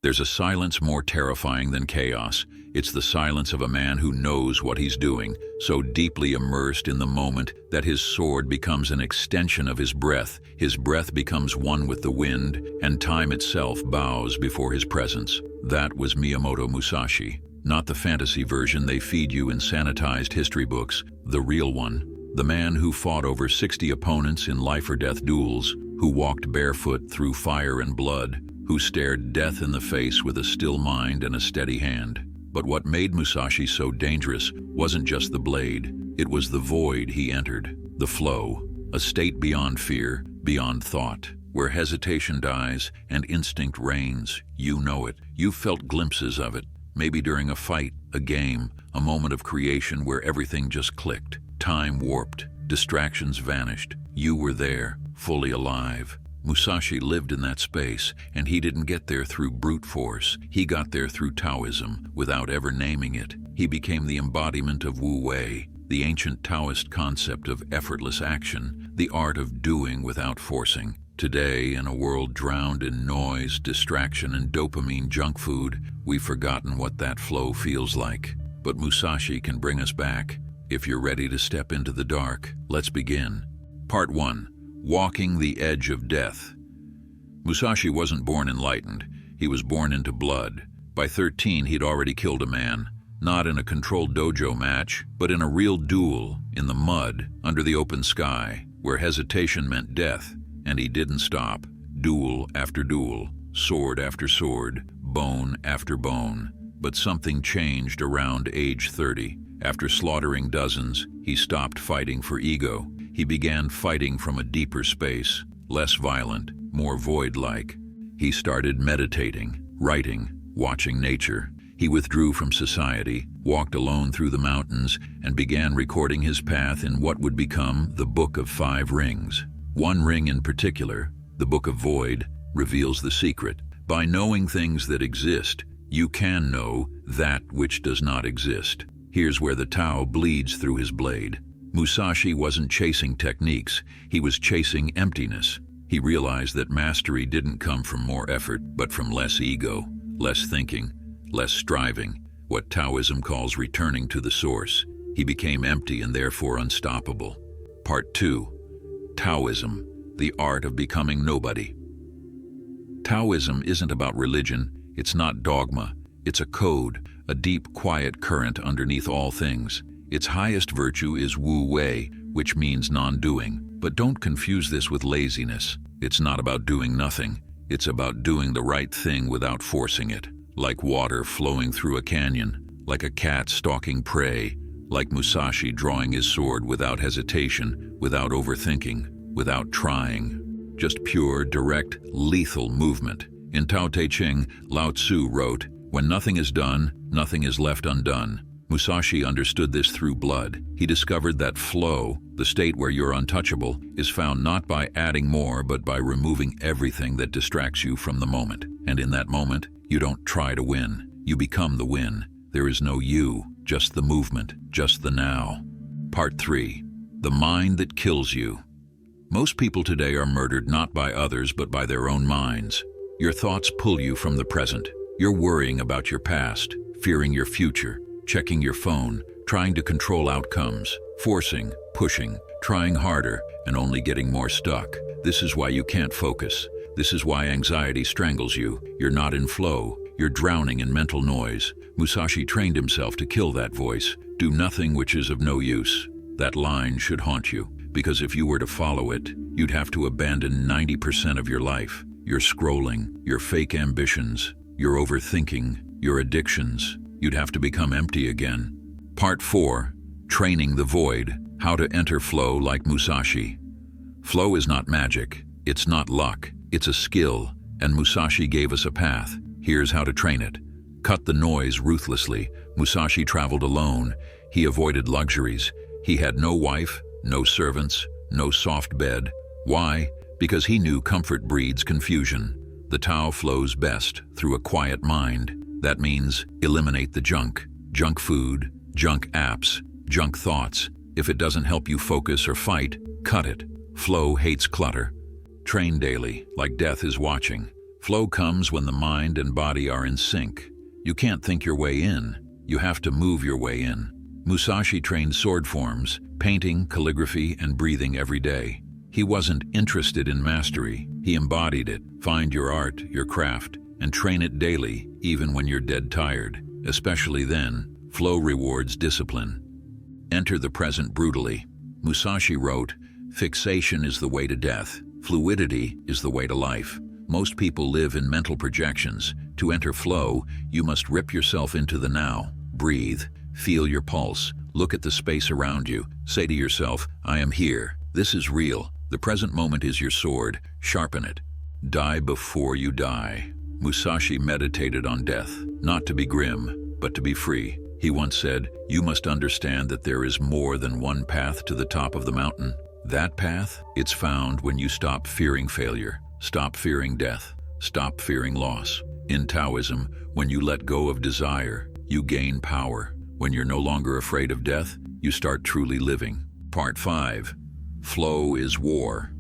There's a silence more terrifying than chaos. It's the silence of a man who knows what he's doing, so deeply immersed in the moment that his sword becomes an extension of his breath becomes one with the wind, and time itself bows before his presence. That was Miyamoto Musashi. Not the fantasy version they feed you in sanitized history books, the real one. The man who fought over 60 opponents in life-or-death duels, who walked barefoot through fire and blood, who stared death in the face with a still mind and a steady hand. But what made Musashi so dangerous wasn't just the blade, it was the void he entered, the flow, a state beyond fear, beyond thought, where hesitation dies and instinct reigns. You know it, you've felt glimpses of it, maybe during a fight, a game, a moment of creation where everything just clicked. Time warped, distractions vanished. You were there, fully alive. Musashi lived in that space, and he didn't get there through brute force. He got there through Taoism, without ever naming it. He became the embodiment of Wu Wei, the ancient Taoist concept of effortless action, the art of doing without forcing. Today, in a world drowned in noise, distraction, and dopamine junk food, we've forgotten what that flow feels like. But Musashi can bring us back. If you're ready to step into the dark, let's begin. Part 1. Walking the Edge of Death. Musashi wasn't born enlightened. He was born into blood. By 13, he'd already killed a man. Not in a controlled dojo match, but in a real duel, in the mud, under the open sky, where hesitation meant death. And he didn't stop. Duel after duel, sword after sword, bone after bone. But something changed around age 30. After slaughtering dozens, he stopped fighting for ego. He began fighting from a deeper space, less violent, more void-like. He started meditating, writing, watching nature. He withdrew from society, walked alone through the mountains, and began recording his path in what would become the Book of 5 Rings. One ring in particular, the Book of Void, reveals the secret. By knowing things that exist, you can know that which does not exist. Here's where the Tao bleeds through his blade. Musashi wasn't chasing techniques, he was chasing emptiness. He realized that mastery didn't come from more effort, but from less ego, less thinking, less striving, what Taoism calls returning to the source. He became empty and therefore unstoppable. Part 2. Taoism, the art of becoming nobody. Taoism isn't about religion, it's not dogma, it's a code, a deep, quiet current underneath all things. Its highest virtue is Wu Wei, which means non-doing. But don't confuse this with laziness. It's not about doing nothing. It's about doing the right thing without forcing it. Like water flowing through a canyon, like a cat stalking prey, like Musashi drawing his sword without hesitation, without overthinking, without trying. Just pure, direct, lethal movement. In Tao Te Ching, Lao Tzu wrote, "When nothing is done, nothing is left undone." Musashi understood this through blood. He discovered that flow, the state where you're untouchable, is found not by adding more but by removing everything that distracts you from the moment. And in that moment, you don't try to win. You become the win. There is no you, just the movement, just the now. Part 3. The mind that kills you. Most people today are murdered not by others but by their own minds. Your thoughts pull you from the present. You're worrying about your past, fearing your future, checking your phone, trying to control outcomes, forcing, pushing, trying harder, and only getting more stuck. This is why you can't focus. This is why anxiety strangles you. You're not in flow. You're drowning in mental noise. Musashi trained himself to kill that voice. Do nothing which is of no use. That line should haunt you, because if you were to follow it, you'd have to abandon 90% of your life. Your scrolling, your fake ambitions, your overthinking, your addictions. You'd have to become empty again. Part 4. Training the Void. How to enter flow like Musashi. Flow is not magic. It's not luck. It's a skill, and Musashi gave us a path. Here's how to train it. Cut the noise ruthlessly. Musashi traveled alone. He avoided luxuries. He had no wife, no servants, no soft bed. Why? Because he knew comfort breeds confusion. The Tao flows best through a quiet mind. That means eliminate the junk food, junk apps, junk thoughts. If it doesn't help you focus or fight, cut it. Flow hates clutter. Train daily, like death is watching. Flow comes when the mind and body are in sync. You can't think your way in. You have to move your way in. Musashi trained sword forms, painting, calligraphy, and breathing every day. He wasn't interested in mastery. He embodied it. Find your art, your craft, and train it daily, even when you're dead tired. Especially then, flow rewards discipline. Enter the present brutally. Musashi wrote, "Fixation is the way to death. Fluidity is the way to life." Most people live in mental projections. To enter flow, you must rip yourself into the now. Breathe. Feel your pulse. Look at the space around you. Say to yourself, "I am here. This is real. The present moment is your sword. Sharpen it. Die before you die." Musashi meditated on death, not to be grim, but to be free. He once said, "You must understand that there is more than one path to the top of the mountain. That path, it's found when you stop fearing failure, stop fearing death, stop fearing loss." In Taoism, when you let go of desire, you gain power. When you're no longer afraid of death, you start truly living. Part 5. Flow is war.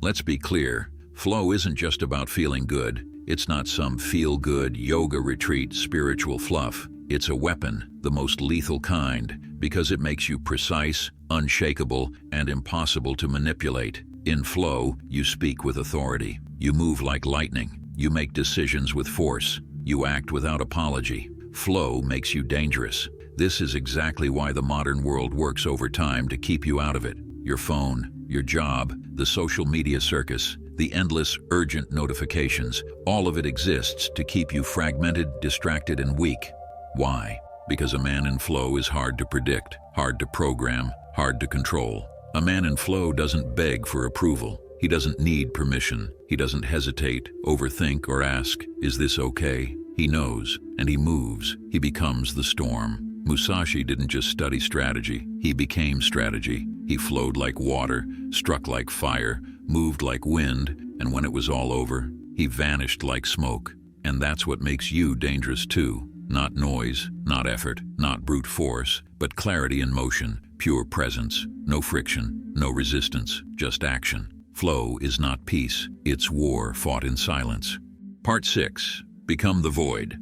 Let's be clear, flow isn't just about feeling good. It's not some feel-good yoga retreat spiritual fluff. It's a weapon, the most lethal kind, because it makes you precise, unshakable, and impossible to manipulate. In flow, you speak with authority. You move like lightning. You make decisions with force. You act without apology. Flow makes you dangerous. This is exactly why the modern world works overtime to keep you out of it. Your phone, your job, the social media circus, the endless, urgent notifications, all of it exists to keep you fragmented, distracted, and weak. Why? Because a man in flow is hard to predict, hard to program, hard to control. A man in flow doesn't beg for approval. He doesn't need permission. He doesn't hesitate, overthink, or ask, "Is this okay?" He knows, and he moves. He becomes the storm. Musashi didn't just study strategy. He became strategy. He flowed like water, struck like fire, moved like wind, and when it was all over, he vanished like smoke. And that's what makes you dangerous too. Not noise, not effort, not brute force, but clarity in motion, pure presence, no friction, no resistance, just action. Flow is not peace, it's war fought in silence. Part 6. Become the void.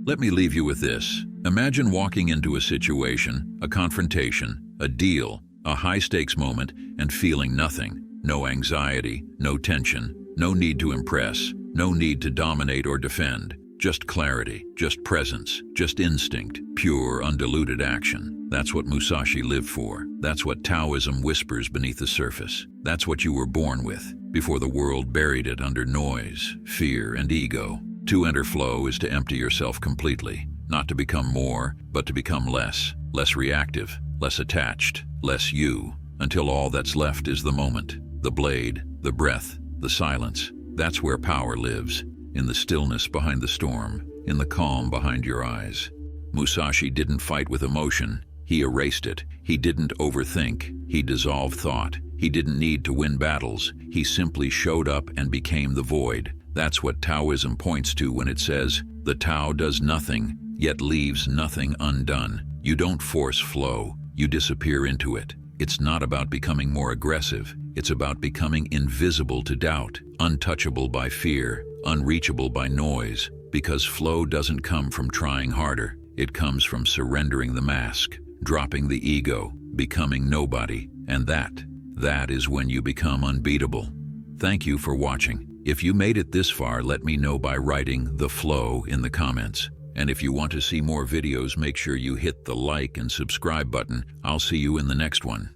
Let me leave you with this. Imagine walking into a situation, a confrontation, a deal, a high-stakes moment, and feeling nothing. No anxiety, no tension, no need to impress, no need to dominate or defend. Just clarity, just presence, just instinct, pure, undiluted action. That's what Musashi lived for. That's what Taoism whispers beneath the surface. That's what you were born with, before the world buried it under noise, fear, and ego. To enter flow is to empty yourself completely, not to become more, but to become less. Less reactive, less attached, less you, until all that's left is the moment, the blade, the breath, the silence. That's where power lives, in the stillness behind the storm, in the calm behind your eyes. Musashi didn't fight with emotion. He erased it. He didn't overthink. He dissolved thought. He didn't need to win battles. He simply showed up and became the void. That's what Taoism points to when it says, "The Tao does nothing, yet leaves nothing undone." You don't force flow. You disappear into it. It's not about becoming more aggressive. It's about becoming invisible to doubt, untouchable by fear, unreachable by noise. Because flow doesn't come from trying harder. It comes from surrendering the mask, dropping the ego, becoming nobody. And that is when you become unbeatable. Thank you for watching. If you made it this far, let me know by writing "the flow" in the comments. And if you want to see more videos, make sure you hit the like and subscribe button. I'll see you in the next one.